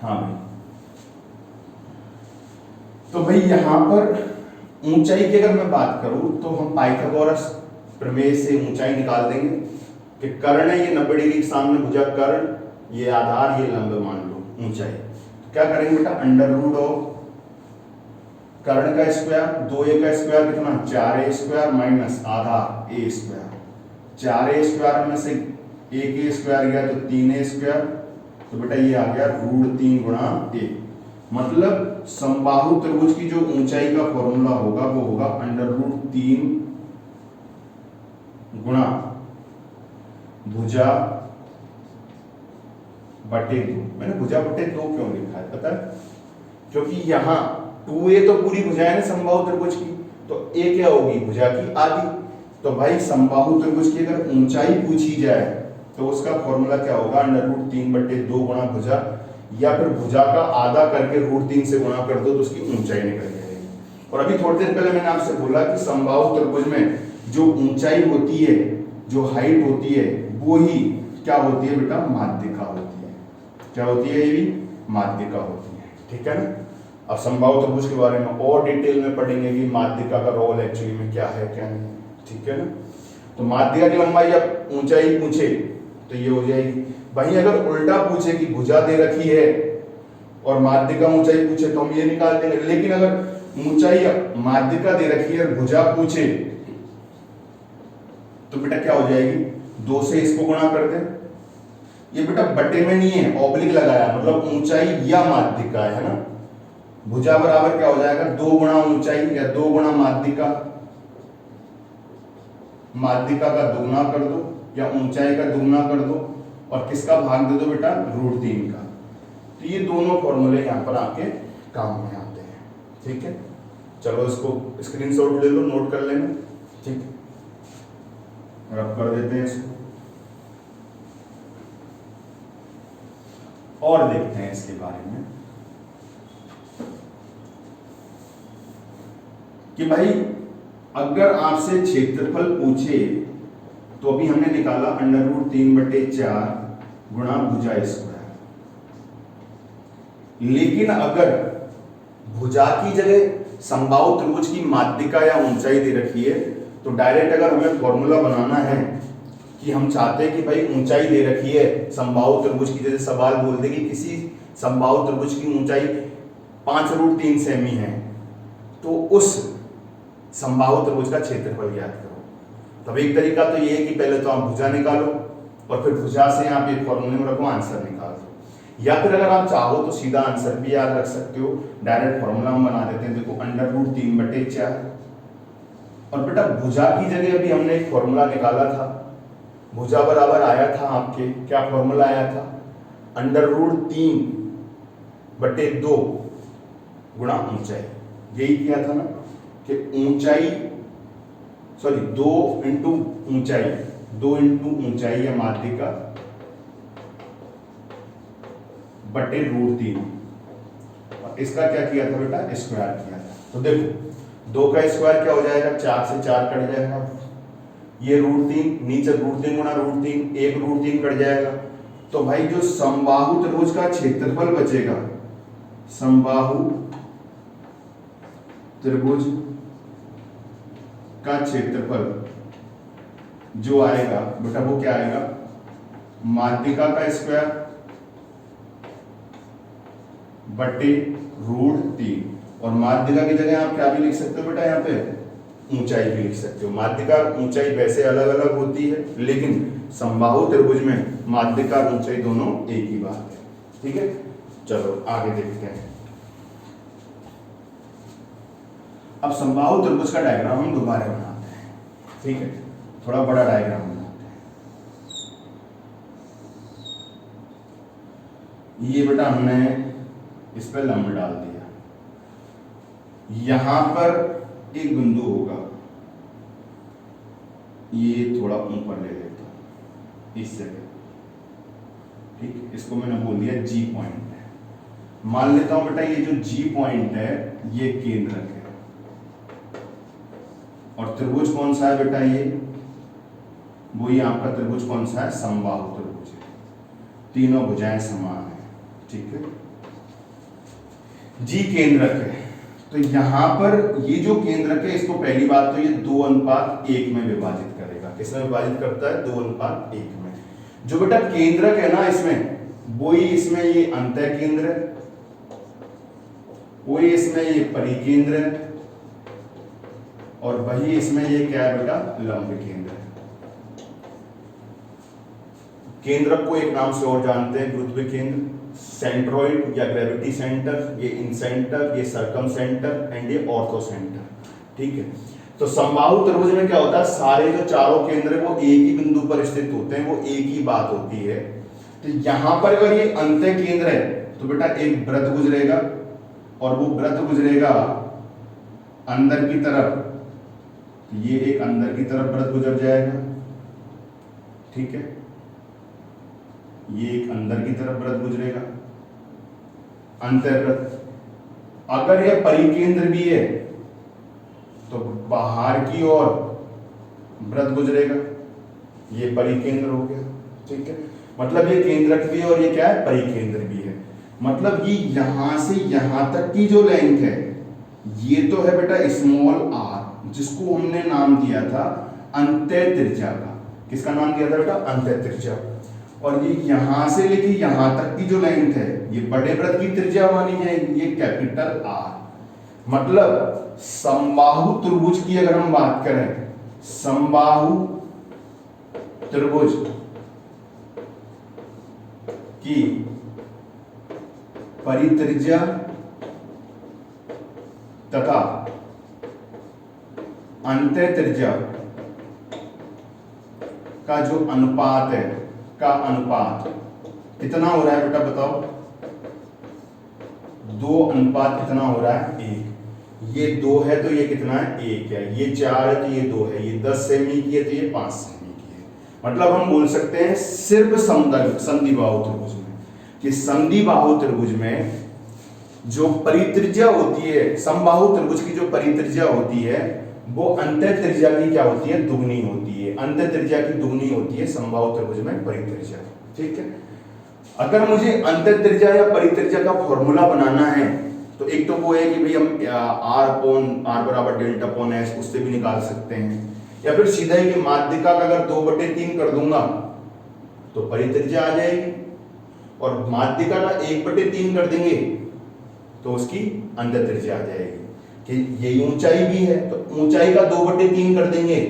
हाँ भाई, तो भाई यहां पर ऊंचाई की अगर मैं बात करूं तो हम पाइथागोरस प्रमेय से ऊंचाई निकाल देंगे कि कर्ण है ये 90 डिग्री के सामने भुजा कर्ण, ये आधार, ये लंब मान लो ऊंचाई। तो क्या करेंगे बेटा, अंडर रूट ऑफ कर्ण का स्क्वायर, 2a का स्क्वायर कितना 4a स्क्वायर माइनस आधा a स्क्वायर, 4a स्क्वायर में से 1a स्क्वायर गया तो 3a स्क्वायर, तो बेटा ये आ गया √3 गुणा a। मतलब समबाहु त्रिभुज की जो ऊंचाई का फॉर्मूला होगा वो होगा √3 गुणा भुजा बटे 2। मैंने भुजा बटे 2 क्यों लिखा है पता है? क्योंकि यहाँ 2a तो पूरी भुजा है ना समबाहु त्रिभुज की, तो a क्या होगी भुजा की आधी। तो भाई समबाहु त्रिभुज की अगर ऊंचाई पूछी जाए तो उसका फॉर्मूला क्या होगा √3 बटे 2 गुणा भुजा, या फिर भुजा का आधा करके √3 से गुणा कर दो तो उसकी ऊंचाई निकल जाएगी। और अभी थोड़ी देर पहले मैंने आपसे बोला कि समबाहु त्रिभुज में जो ऊंचाई होती है, जो हाइट होती है, वो ही क्या होती है बेटा माध्यिका होती है। क्या होती है? ये भी माध्यिका होती है। ठीक है ना? अब समबाहु त्रिभुज के बारे में और डिटेल में पढ़ेंगे कि माध्यिका का रोल एक्चुअली में क्या है क्या नहीं। ठीक है ना? तो माध्यिका की लंबाई अब ऊंचाई पूछे तो ये हो जाएगी। वहीं अगर उल्टा पूछे कि भुजा दे रखी है और माध्यिका ऊंचाई पूछे तो हम ये निकाल देंगे। लेकिन अगर ऊंचाई माध्यिका दे रखी है और भुजा पूछे तो बेटा क्या हो जाएगी 2 से इसको गुणा कर दे। ये बेटा बटे में नहीं है, ऑब्लिक लगाया, मतलब ऊंचाई या माध्यिका है ना। भुजा बराबर क्या हो जाएगा 2 गुणा ऊंचाई या 2 गुणा माध्यिका, माध्यिका का दुगुना कर दो या ऊंचाई का दुगुना कर दो और किसका भाग दे दो बेटा √3 का। तो ये दोनों फॉर्मूले यहां पर आके काम में आते हैं। ठीक है, चलो इसको स्क्रीनशॉट ले लो, नोट कर लेना। ठीक है, रब कर देते हैं इसको और देखते हैं इसके बारे में कि भाई अगर आपसे क्षेत्रफल पूछे तो अभी हमने निकाला √3 बटे 4 गुणा भुजा स्क्वायर। लेकिन अगर भुजा की जगह समबाहु त्रिभुज की माध्यिका या ऊंचाई दे रखी है तो डायरेक्ट अगर हमें फॉर्मूला बनाना है कि हम चाहते हैं कि भाई ऊंचाई दे रखी है समबाहु त्रिभुज की, जैसे सवाल बोल दे कि किसी समबाहु त्रिभुज की ऊंचाई 5√3 सेमी है, तो उस समबाहु त्रिभुज का क्षेत्रफल ज्ञात करो। तब एक तरीका तो ये है कि पहले तो आप भुजा निकालो और फिर भुजा से आप एक फॉर्मूले में रखो, आंसर निकाल दो। या फिर अगर आप चाहो तो सीधा आंसर भी याद रख सकते हो, डायरेक्ट फॉर्मूला हम बना देते हैं। देखो √3 बटे 4 और बेटा भुजा की जगह अभी हमने एक फॉर्मूला निकाला था। भुजा बराबर आया था आपके, क्या फॉर्मूला आया था √3 बटे 2 गुणा ऊंचाई। यही किया था ना कि ऊंचाई 2 इंटू ऊंचाई, 2 इंटू ऊंचाई या माध्यिका बटे √3। और इसका क्या किया था बेटा स्क्वायर किया था। तो देखो 2 का स्क्वायर क्या हो जाएगा 4 से 4 कट जाएगा, ये √3 नीचे √3 गुणा √3 एक √3 कट जाएगा। तो भाई जो समबाहु त्रिभुज का क्षेत्रफल बचेगा, समबाहु त्रिभुज का क्षेत्रफल जो आएगा बेटा वो क्या आएगा माध्यिका का स्क्वायर बटे √3। और माध्यिका की जगह आप क्या भी लिख सकते हो बेटा यहाँ पे ऊंचाई भी लिख सकते हो। माध्यिका ऊंचाई वैसे अलग अलग होती है, लेकिन समबाहु त्रिभुज में माध्यिका और ऊंचाई दोनों एक ही बात है। ठीक है, चलो आगे देखते हैं। अब समबाहु त्रिभुज का डायग्राम हम दोबारा बनाते हैं। ठीक है, थोड़ा बड़ा डायग्राम बनाते हैं। ये बेटा हमने इस पर लंब डाल दिया। यहां पर एक बिंदु होगा, ये थोड़ा ऊपर ले लेता हूं इस जगह। ठीक, इसको मैंने बोल दिया G पॉइंट है। मान लेता हूं बेटा ये जो G पॉइंट है ये केंद्रक है। और त्रिभुज कौन सा है बेटा ये, वही आपका त्रिभुज कौन सा है समबाहु त्रिभुज है। तीनों भुजाएं समान है। ठीक है, G केंद्रक है। तो यहां पर ये जो केंद्रक है इसको पहली बात तो ये 2:1 में विभाजित करेगा। किसमें विभाजित करता है 2:1 में। जो बेटा केंद्रक है ना इसमें, वही इसमें ये अंतः केंद्र है वो इसमें ये परिकेंद्र है और वही इसमें ये क्या है बेटा, लंब केंद्र है। केंद्र को एक नाम से और जानते हैं, गुरुत्व केंद्र, सेंट्रोइड या ग्रेविटी सेंटर, ये इंसेंटर, ये सर्कम सेंटर एंड ये ऑर्थो सेंटर। ठीक है, तो समबाहु त्रिभुज में क्या होता है, सारे जो चारों केंद्र है वो एक ही बिंदु पर स्थित होते हैं, वो एक ही बात होती है। तो यहां पर अगर ये अंत्य केंद्र है तो बेटा एक वृत्त गुजरेगा और वो वृत्त गुजरेगा अंदर की तरफ, ये एक अंदर की तरफ वृत्त गुजर जाएगा। ठीक है, ये एक अंदर की तरफ वृत्त गुजरेगा, अंतर्वृत्त। अगर यह परिकेंद्र भी है तो बाहर की ओर वृत्त गुजरेगा, ये परिकेंद्र हो गया। ठीक है, मतलब ये केंद्रक भी है और ये क्या है, परिकेंद्र भी है। मतलब ये यहां से यहां तक की जो लेंथ है ये तो है बेटा स्मॉल आर, जिसको हमने नाम दिया था अंत्य त्रिज्या का। किसका नाम दिया था बेटा, अंत्य त्रिज्या। और ये यहां से लेके यहां तक की जो लेंथ है ये बड़े वृत्त की त्रिज्या मानी जाएगी, ये कैपिटल आर। मतलब समबाहु त्रिभुज की अगर हम बात करें, समबाहु त्रिभुज की परित्रिज्या तथा अंत्य त्रिज्या का जो अनुपात है, का अनुपात कितना हो रहा है बेटा बताओ, 2 अनुपात कितना हो रहा है, 1। ये 2 है तो ये कितना है, 1 है। ये 4 है तो ये 2 है। ये 10 सेमी की है तो ये 5 सेमी की है। मतलब हम बोल सकते हैं सिर्फ संधिबाहु त्रिभुज में, कि संधिबाहु त्रिभुज में जो परित्रिज्या होती है, समबाहु त्रिभुज की जो परित्रिज्या होती है वो अंत्य त्रिज्या की क्या होती है, दुगनी होती है। अंत्य त्रिज्या की दुगनी होती है समबाहु त्रिभुज में परित्रिज्या। ठीक है, अगर मुझे अंत्य त्रिज्या या परित्रिज्या का फॉर्मूला बनाना है तो एक तो वो है कि भाई हम आर बराबर डेल्टा अपॉन एस, उससे भी निकाल सकते हैं, या फिर सीधा ही कि माध्यिका का अगर 2/3 कर दूंगा तो परित्रिज्या आ जाएगी, और माध्यिका का 1/3 कर देंगे तो उसकी अंत्य त्रिज्या आ जाएगी। कि ये ऊंचाई भी है तो ऊंचाई का 2/3 कर देंगे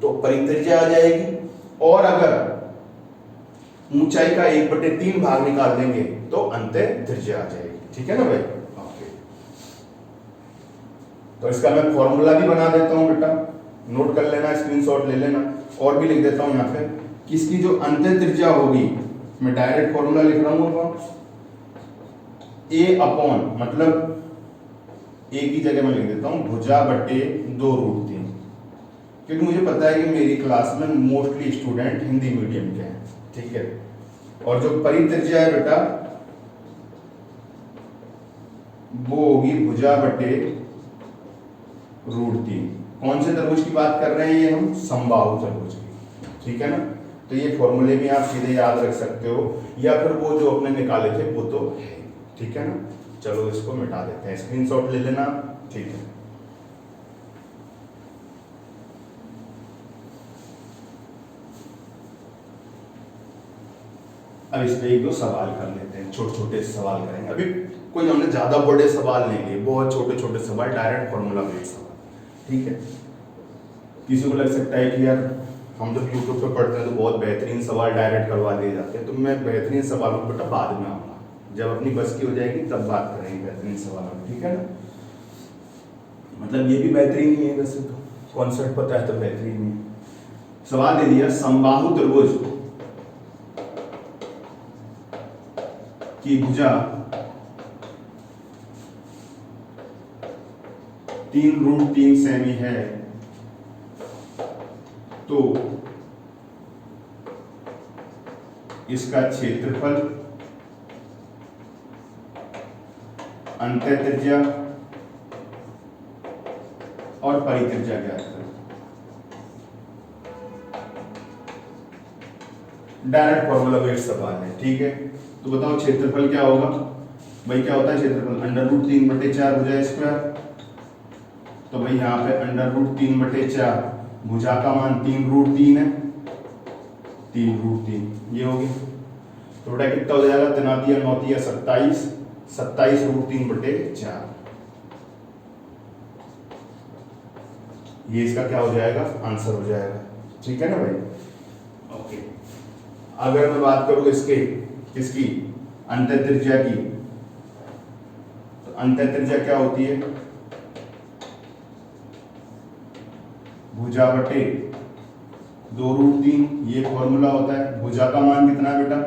तो परित्रिज्या आ जाएगी, और अगर ऊंचाई का 1/3 भाग निकाल देंगे तो अंत्य त्रिज्या आ जाएगी। ठीक है ना भाई, ओके। तो इसका मैं फॉर्मूला भी बना देता हूं बेटा, नोट कर लेना, स्क्रीनशॉट ले लेना, और भी लिख देता हूं यहाँ पे कि इसकी जो अंत्य त्रिज्या होगी, मैं डायरेक्ट फॉर्मूला लिख रहा हूं, ए अपॉन, मतलब ए की जगह मैं लिख देता हूं भुजा बटे 2√3, क्योंकि मुझे पता है कि मेरी क्लास में मोस्टली स्टूडेंट हिंदी मीडियम के हैं। ठीक है, और जो परित्रिज्या है बेटा वो होगी भुजा बटे √3। कौन से त्रिभुज की बात कर रहे हैं, ये हम समबाहु त्रिभुज की। ठीक है ना, तो ये फॉर्मूले भी आप सीधे याद रख सकते हो, या फिर वो जो अपने निकाले थे वो तो है। ठीक है ना, चलो इसको मिटा देते हैं, स्क्रीनशॉट ले लेना। ठीक है, अब इस पे 1-2 सवाल कर लेते हैं, छोटे छोटे सवाल करेंगे। अभी कोई हमने ज्यादा बड़े सवाल नहीं लिए, बहुत छोटे छोटे सवाल, डायरेक्ट फॉर्मूला बेस्ड सवाल। ठीक है, किसी को लग सकता है कि यार हम जब यूट्यूब पे पढ़ते हैं तो बहुत बेहतरीन सवाल डायरेक्ट करवा दिए जाते हैं, तो मैं बेहतरीन सवालों पर बेटा बाद में आऊंगा, जब अपनी बस की हो जाएगी तब बात करेंगे बेहतरीन सवालों में। ठीक है ना, मतलब ये भी बेहतरीन ही है, वैसे तो कॉन्सेप्ट पता है तो बेहतरीन ही है। सवाल दे दिया, समबाहु त्रिभुज की भुजा 3√3 सेमी है तो इसका क्षेत्रफल, अंत्य त्रिज्या और परित्रिज्या ज्ञात करें। डायरेक्ट फॉर्मूला बेस्ड सवाल है। ठीक है, तो बताओ क्षेत्रफल क्या होगा भाई, क्या होता है क्षेत्रफल, √3/4 भुजा स्क्वायर। तो भाई यहाँ पे √3/4, भुजा का मान 3√3 है, 3√3 ये हो गया। तो बेटा कितना हो जाएगा, 3 × 9 = 27, 27√3/4। ये इसका क्या हो जाएगा, आंसर हो जाएगा। ठीक है ना भाई, ओके। अगर मैं बात करूं इसके किसकी, अंतः त्रिज्या की, तो अंतः त्रिज्या क्या होती है, भुजा बटे 2√3, ये फॉर्मूला होता है। भुजा का मान कितना है बेटा,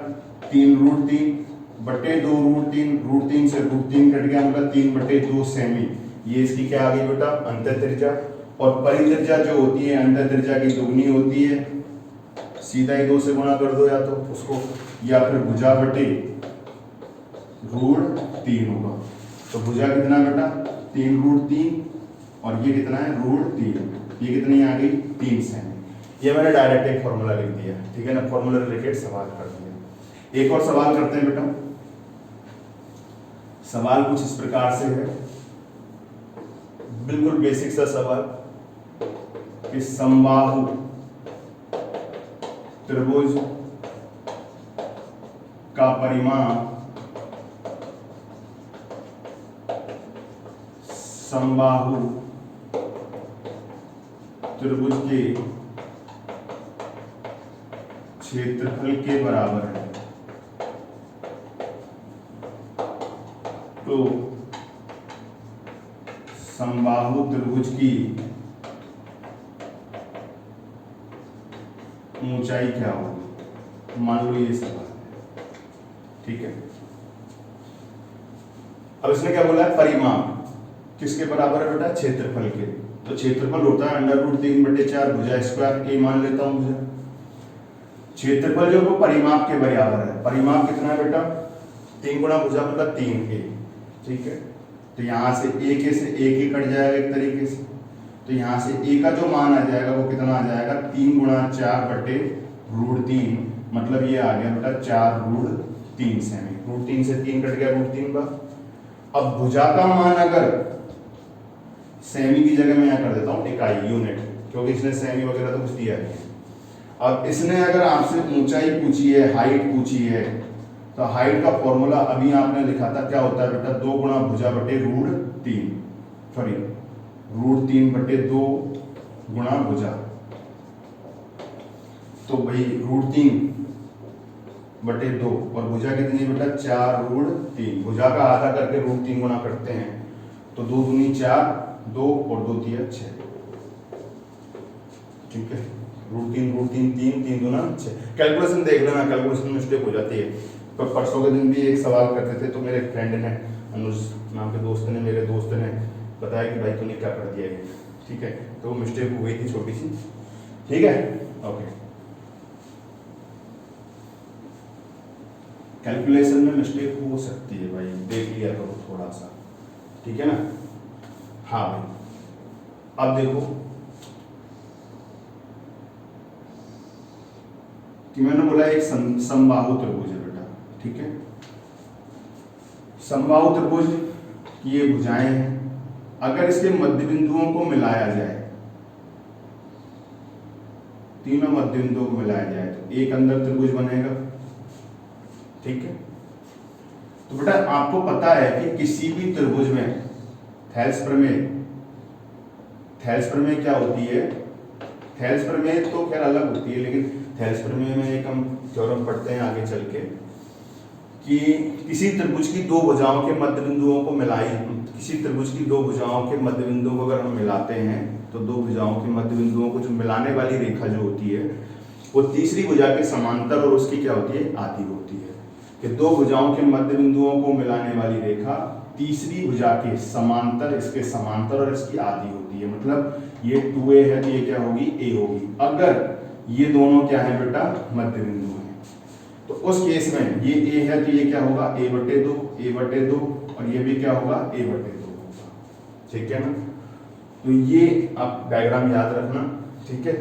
3√3 बटे 2√3, √3 से √3 कट गया, मतलब 3/2 सेमी। ये इसकी क्या आ गई बेटा, अंतः त्रिज्या। और परित्रिज्या जो होती है अंतः त्रिज्या की दुगनी होती है, सीधा ही 2 से गुणा कर दो या तो उसको, या फिर भुजा बटे √3 होगा। तो भुजा कितना बेटा, 3√3, और ये कितना है, √3, ये कितनी आ गई, 3 सेमी। ये मैंने डायरेक्ट एक फॉर्मूला लिख दिया, ठीक है ना, फॉर्मूला रिलेटेड सवाल कर दिया। एक और सवाल करते हैं बेटा। सवाल कुछ इस प्रकार से है, बिल्कुल बेसिक सा सवाल, कि समबाहु त्रिभुज का परिमाण समबाहु त्रिभुज के क्षेत्रफल के बराबर है। तो समबाहु त्रिभुज की ऊंचाई क्या होगी, मान लो ये सवाल है, ठीक है। अब इसने क्या बोला है, परिमाण किसके बराबर है बेटा, क्षेत्रफल के। तो क्षेत्रफल होता है √3/4 भुजा स्क्वायर, ए मान लेता हूं भुजा। क्षेत्रफल जो वो परिमाप के बराबर है। परिमाप कितना है बेटा, 3 गुणा भुजा मतलब 3a, ठीक है। तो यहां से a से a कट जाएगा एक तरीके से, तो यहाँ से a का जो मान आ जाएगा वो कितना आ जाएगा, 3 गुणा 4/√3, मतलब ये आ गया बेटा 4√3 सेमी। √3 से 3 कट गया, √3 बार। अब भुजा का मान अगर सेमी की जगह मैं यहाँ कर देता हूँ इकाई, यूनिट, क्योंकि इसने सेमी वगैरह तो कुछ दिया नहीं है। अब इसने अगर आपसे ऊंचाई पूछी है, हाइट पूछी है, तो हाइट का फॉर्मूला अभी आपने लिखा था, क्या होता है बेटा, 2 गुणा भुजा बटे √3, सॉरी √3/2 गुणा भुजा। तो भाई √3/2 और भुजा कितनी बेटा, 4√3। भुजा का आधा करके √3 गुणा करते हैं, तो 2 दूनी 4, 2 और 2 तिया 6, ठीक है। √3 3, 3 दूना 6। कैलकुलेशन देख लेना, कैलकुलेशन मिस्टेक हो जाती है। पर परसों के दिन भी एक सवाल करते थे, तो मेरे फ्रेंड ने, अनुज नाम के दोस्त ने, मेरे दोस्त ने बताया कि भाई तूने क्या कर दिया है, ठीक है। तो वो मिस्टेक हो गई थी छोटी सी, ठीक है, ओके। कैलकुलेशन में मिस्टेक हो सकती है भाई, देख लिया करो थोड़ा सा, ठीक है ना। हाँ भाई, अब देखो कि मैंने बोला एक समबाहु त्रिभुज है बेटा, ठीक है। समबाहु त्रिभुज की ये भुजाएं हैं, अगर इसके मध्य बिंदुओं को मिलाया जाए, तीनों मध्य बिंदुओं को मिलाया जाए, तो एक अंदर त्रिभुज बनेगा, ठीक है। तो बेटा आपको पता है कि किसी भी त्रिभुज में थेल्स प्रमेय क्या होती है, थेल्स प्रमेय तो खैर अलग होती है, लेकिन थेल्स प्रमेय में एक हम थ्योरम पढ़ते हैं आगे चल के, कि किसी त्रिभुज की दो भुजाओं के मध्य बिंदुओं को किसी त्रिभुज की दो भुजाओं के मध्य बिंदुओं को अगर हम मिलाते हैं, तो दो भुजाओं के मध्य बिंदुओं को जो मिलाने वाली रेखा जो होती है, वो तीसरी भुजा के समांतर और उसकी क्या होती है, आधी होती है। कि दो भुजाओं के मध्य बिंदुओं को मिलाने वाली रेखा तीसरी भुजा के समांतर, इसके समांतर और इसकी आधी होती है। मतलब ये 2a है तो ये क्या होगी, a होगी, अगर ये दोनों क्या है बेटा, मध्य बिंदु हैं। तो उस केस में ये a है तो ये क्या होगा, a/2 और ये भी क्या होगा, a/2 होगा, ठीक है ना। तो ये आप डायग्राम याद रखना, ठीक है,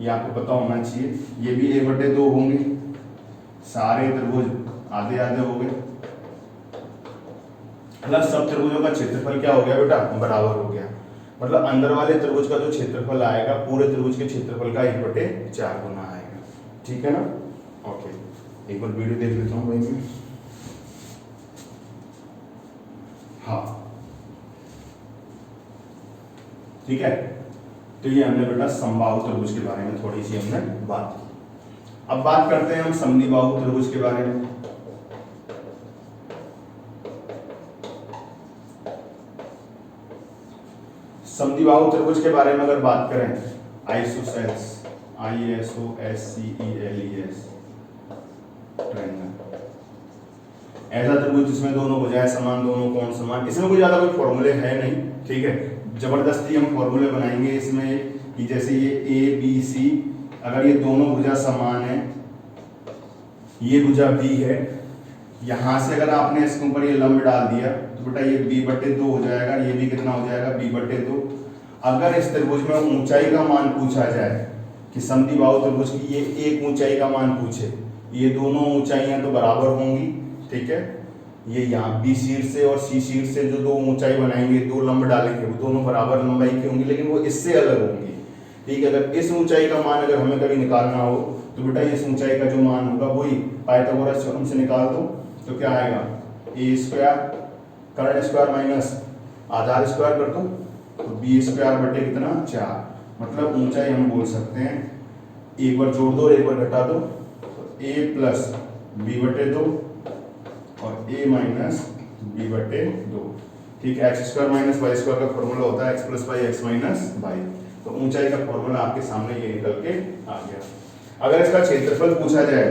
ये आपको पता होना चाहिए। ये भी a/2 होंगे, सारे त्रिभुज आधे आधे हो गए, मतलब सब त्रिभुजों का क्षेत्रफल क्या हो गया बेटा, बराबर हो गया। मतलब अंदर वाले त्रिभुज का जो क्षेत्रफल आएगा, पूरे त्रिभुज के क्षेत्रफल का 1/4 गुना आएगा, ठीक है ना। ओके, एक बार वीडियो देख लेता हूँ भाई मैं। हाँ, ठीक है। तो ये हमने बेटा समबाहु त्रिभुज के बारे में थोड़ी सी हमने बात की। अब बात करते हैं हम समद्विबाहु त्रिभुज के बारे में। समद्विबाहु त्रिभुज के बारे में अगर बात करें, आइसोसेल्स, ISOSCELES ट्रायंगल, ऐसा त्रिभुज जिसमें दोनों भुजाएं समान, दोनों कोण समान। इसमें कोई ज्यादा कोई फॉर्मूले है नहीं, ठीक है। जबरदस्ती हम फॉर्मूले बनाएंगे इसमें कि जैसे ये ABC, अगर ये दोनों भुजा समान है, ये भुजा B है, यहां से अगर आपने इसके ऊपर ये लंब डाल दिया तो बेटा ये B/2 हो जाएगा, ये भी कितना हो जाएगा B/2। अगर इस त्रिभुज में ऊंचाई का मान पूछा जाए कि समद्विबाहु त्रिभुज की ये एक ऊंचाई का मान पूछे, ये दोनों ऊंचाइयां तो बराबर होंगी, ठीक है। ये यहाँ B शीर्ष से और C शीर्ष से जो दो ऊंचाई बनाएंगे, दो लंब डालेंगे, वो दोनों बराबर लंबाई की होंगी, लेकिन वो इससे अलग होंगी, ठीक है। अगर इस ऊंचाई का मान अगर हमें कभी निकालना हो तो बेटा इस ऊंचाई का जो मान होगा वही पाइथागोरस थ्योरम से निकाल दो, तो क्या आएगा A² कर्ण स्क्वायर माइनस आधार स्क्वायर कर दो, तो B² बटे कितना 4, मतलब ऊंचाई हम बोल सकते हैं, एक बार जोड़ दो एक बार घटा दो, तो A + B/2 और A - B/2, ठीक है। x² - y² का फॉर्मूला होता है x + y x - y, तो ऊंचाई का फॉर्मूला आपके सामने ये निकल के आ गया। अगर इसका क्षेत्रफल पूछा जाए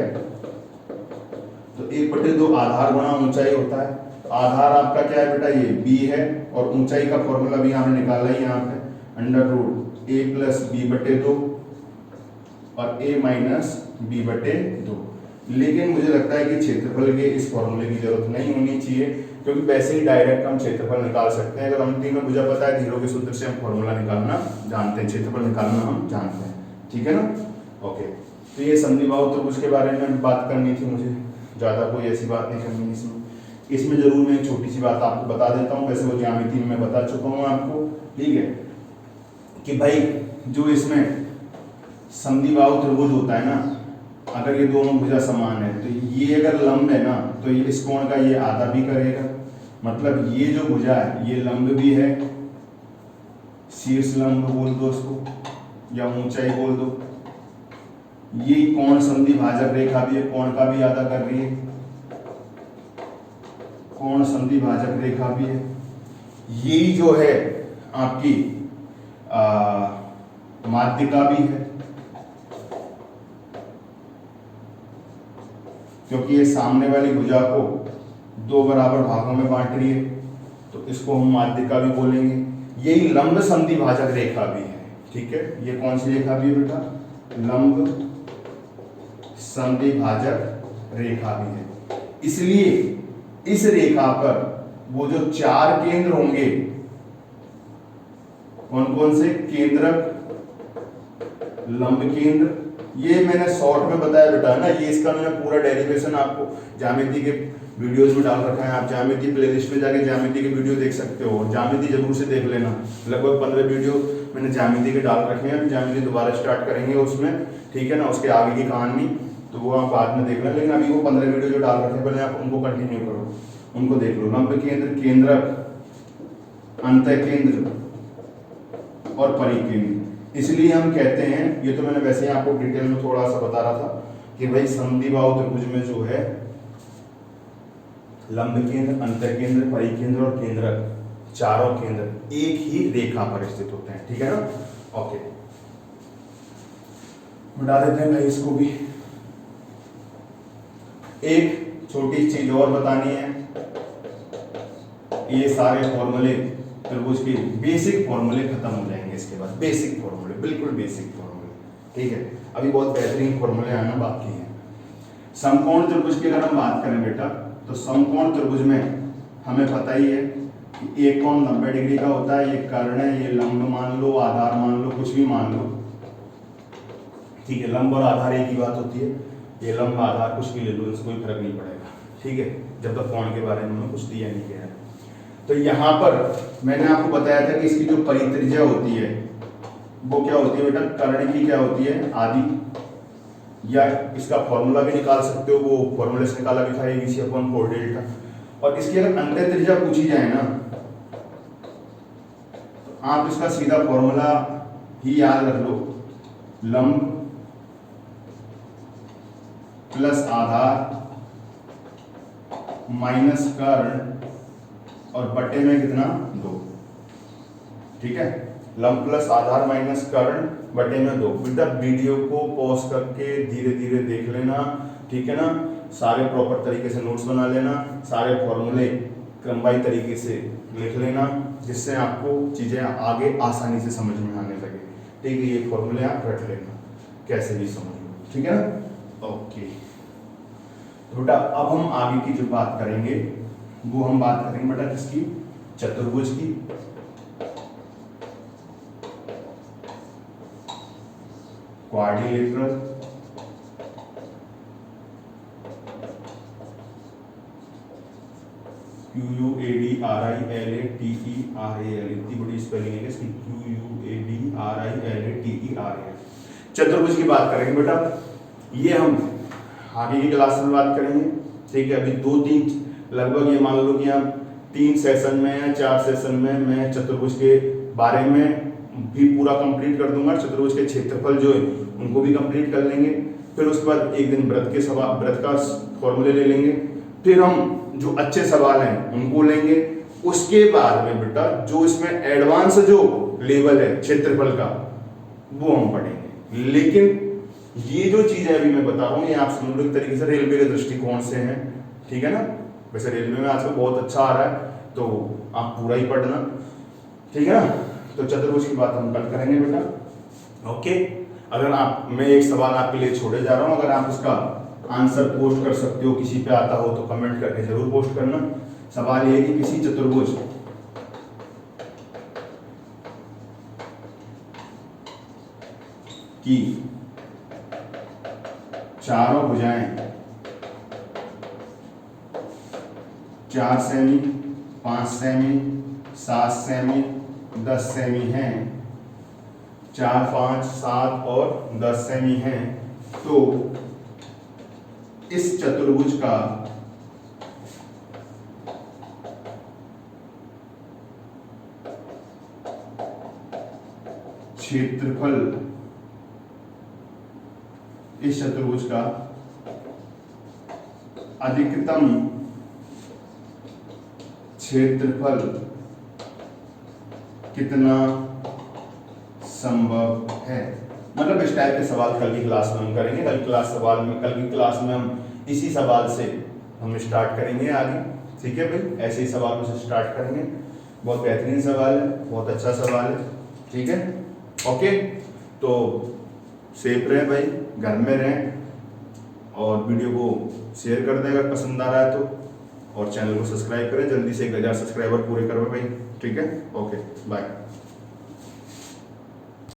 तो 1/2 आधार गुणा ऊंचाई होता है। आधार आपका क्या है बेटा, ये B है, और ऊंचाई का फॉर्मूला भी हमने निकाला ही यहाँ पे, √A + B/2 और A - B/2। लेकिन मुझे लगता है कि क्षेत्रफल के इस फॉर्मूले की जरूरत नहीं होनी चाहिए, क्योंकि वैसे ही डायरेक्ट हम क्षेत्रफल निकाल सकते हैं। अगर हम तीनों भुजा पता है, धीरों के सूत्र से हम फॉर्मूला निकालना जानते हैं, क्षेत्रफल निकालना हम जानते हैं, ठीक है ना। ओके, तो ये समद्विबाहु त्रिभुज के बारे में बात करनी थी मुझे, ज़्यादा कोई ऐसी बात नहीं करनी इसमें जरूर मैं एक छोटी सी बात आपको बता देता हूँ, वैसे वो ज्यामिति में मैं बता चुका हूँ आपको, ठीक है, कि भाई जो इसमें समद्विबाहु त्रिभुज होता है ना, अगर ये दोनों भुजा समान है तो ये अगर लंब है ना, तो ये इस कोण का ये आधा भी करेगा, मतलब ये जो भुजा है ये लंब भी है, शीर्ष लंब बोल दो इसको या ऊंचाई बोल दो, ये कोण संधि भाजक रेखा भी है, कोण का भी आधा कर रही है, कोण संधि भाजक रेखा भी है। यही जो है आपकी माध्यिका भी है, क्योंकि ये सामने वाली भुजा को दो बराबर भागों में बांट रही है, तो इसको हम माध्यिका भी बोलेंगे। यही लंब संधि भाजक रेखा भी है, ठीक है। ये कौन सी रेखा भी है बेटा, लंब संधि भाजक रेखा भी है। इसलिए इस रेखा पर वो जो चार केंद्र होंगे, कौन कौन से, केंद्रक, लंब केंद्र, ये मैंने शॉर्ट में बताया बेटा ना, ये इसका मैंने पूरा डेरिवेशन आपको ज्यामिति के वीडियोस में डाल रखा है, आप ज्यामिति प्लेलिस्ट में जाके ज्यामिति के वीडियो देख सकते हो, ज्यामिति जरूर से देख लेना। लगभग 15 वीडियो मैंने ज्यामिति के डाल रखे हैं, ज्यामिति दोबारा स्टार्ट करेंगे उसमें, ठीक है ना, उसके आगे की कहानी तो वो आप बाद में देख लें, लेकिन अभी वो 15 वीडियो जो डाल रखे हैं पहले आप उनको कंटिन्यू करो, उनको देख लो। लंब केंद्र, केंद्रक, अंतः केंद्र और परिकेंद्र। इसलिए हम कहते हैं, ये तो मैंने वैसे ही आपको डिटेल में थोड़ा सा बता रहा था कि भाई समद्विबाहु त्रिभुज में जो है लंब केंद्र, अंतः केंद्र, परिकेंद्र और केंद्रक, चारों केंद्र एक ही रेखा पर स्थित होते हैं, ठीक है ना। ओके, मिटा देते हैं भाई इसको भी। एक छोटी चीज और बतानी है, ये सारे फॉर्मूले त्रिभुज के बेसिक फॉर्मूले खत्म हो जाएंगे इसके बाद, बेसिक फॉर्मूले, बिल्कुल बेसिक फॉर्मूले, ठीक है। अभी बहुत बेहतरीन फॉर्मूले आना बाकी हैं। समकोण त्रिभुज की अगर हम बात करें बेटा, तो समकोण त्रिभुज में हमें पता ही है कि एक कोण 90 डिग्री का होता है, ये कर्ण है, ये लंब मान लो, आधार मान लो, कुछ भी मान लो, ठीक है। लंब और आधार एक ही बात होती है, ये लंब आधार कुछ भी ले लो, इससे कोई फर्क नहीं पड़ेगा, ठीक है, जब तक कोण के बारे में उन्होंने कुछ दिया नहीं गया है। तो यहाँ पर मैंने आपको बताया था कि इसकी जो परित्रिज्या होती है वो क्या होती है बेटा, कर्ण की क्या होती है, आदि, या इसका फॉर्मूला भी निकाल सकते हो, वो फॉर्मूले से निकाला भी था ABC/4 डेल्टा। और इसकी अगर अंतर त्रिज्या पूछी जाए ना तो आप इसका सीधा फॉर्मूला ही याद रख लो, लंब प्लस आधार माइनस कर्ण और बटे में कितना 2, ठीक है। लंब प्लस आधार माइनस कर्ण बटे में 2। बेटा वीडियो को पॉज करके धीरे धीरे देख लेना, ठीक है ना। सारे प्रॉपर तरीके से नोट्स बना लेना, सारे फॉर्मूले क्रमवाही तरीके से लिख लेना, जिससे आपको चीजें आगे आसानी से समझ में आने लगे, ठीक है। ये फॉर्मूले आप रख लेना, कैसे भी समझ लो, ठीक है ना। ओके बेटा, अब हम आगे की जो बात करेंगे वो हम बात करेंगे बेटा किसकी, चतुर्भुज की। क्वाड्रिलेटरल, QUADRILATERAL, इतनी बड़ी स्पेलिंग है इसकी, QUADRILATERAL। चतुर्भुज की बात करेंगे बेटा, ये हम आगे की क्लास में बात करेंगे, ठीक है। अभी 2-3 लगभग ये मान लो कि आप 3 सेशन में या 4 सेशन में मैं चतुर्भुज के बारे में भी पूरा कंप्लीट कर दूंगा, चतुर्भुज के क्षेत्रफल जो है उनको भी कंप्लीट कर लेंगे। फिर उसके बाद एक दिन व्रत के सवाल, व्रत का फॉर्मूले ले लेंगे, फिर हम जो अच्छे सवाल हैं उनको लेंगे। उसके बाद में बेटा जो इसमें एडवांस जो लेवल है क्षेत्रफल का वो हम पढ़ेंगे। लेकिन ये जो चीज है अभी मैं बता रहा हूँ ये आप समझ लो एक तरीके से रेलवे के दृष्टिकोण से है, ठीक है ना। वैसे रेलवे में आजकल बहुत अच्छा आ रहा है तो आप पूरा ही पढ़ना, ठीक है ना। तो चतुर्भुज की बात हम कल करेंगे बेटा, ओके। अगर आप, मैं एक सवाल आपके लिए छोड़े जा रहा हूँ, अगर आप उसका आंसर पोस्ट कर सकते हो, किसी पे आता हो तो कमेंट करके जरूर पोस्ट करना। सवाल ये है कि किसी चतुर्भुज की चारों भुजाएं 4 सेमी, 5 सेमी, 7 सेमी, 10 सेमी हैं, 4, 5, 7 और 10 सेमी हैं, तो इस चतुर्भुज का क्षेत्रफल, इस चतुर्भुज का अधिकतम क्षेत्रफल कितना संभव है। मतलब इस टाइप के सवाल कल की क्लास में हम करेंगे। कल की क्लास में हम इसी सवाल से हम स्टार्ट करेंगे आगे, ठीक है भाई। ऐसे ही सवालों से स्टार्ट करेंगे। बहुत बेहतरीन सवाल है, बहुत अच्छा सवाल है, ठीक है, ओके। तो सेफ रहें भाई, घर में रहें और वीडियो को शेयर कर दें अगर पसंद आ रहा है तो, और चैनल को सब्सक्राइब करें। जल्दी से 1000 सब्सक्राइबर पूरे करो भाई, ठीक है, ओके, बाय।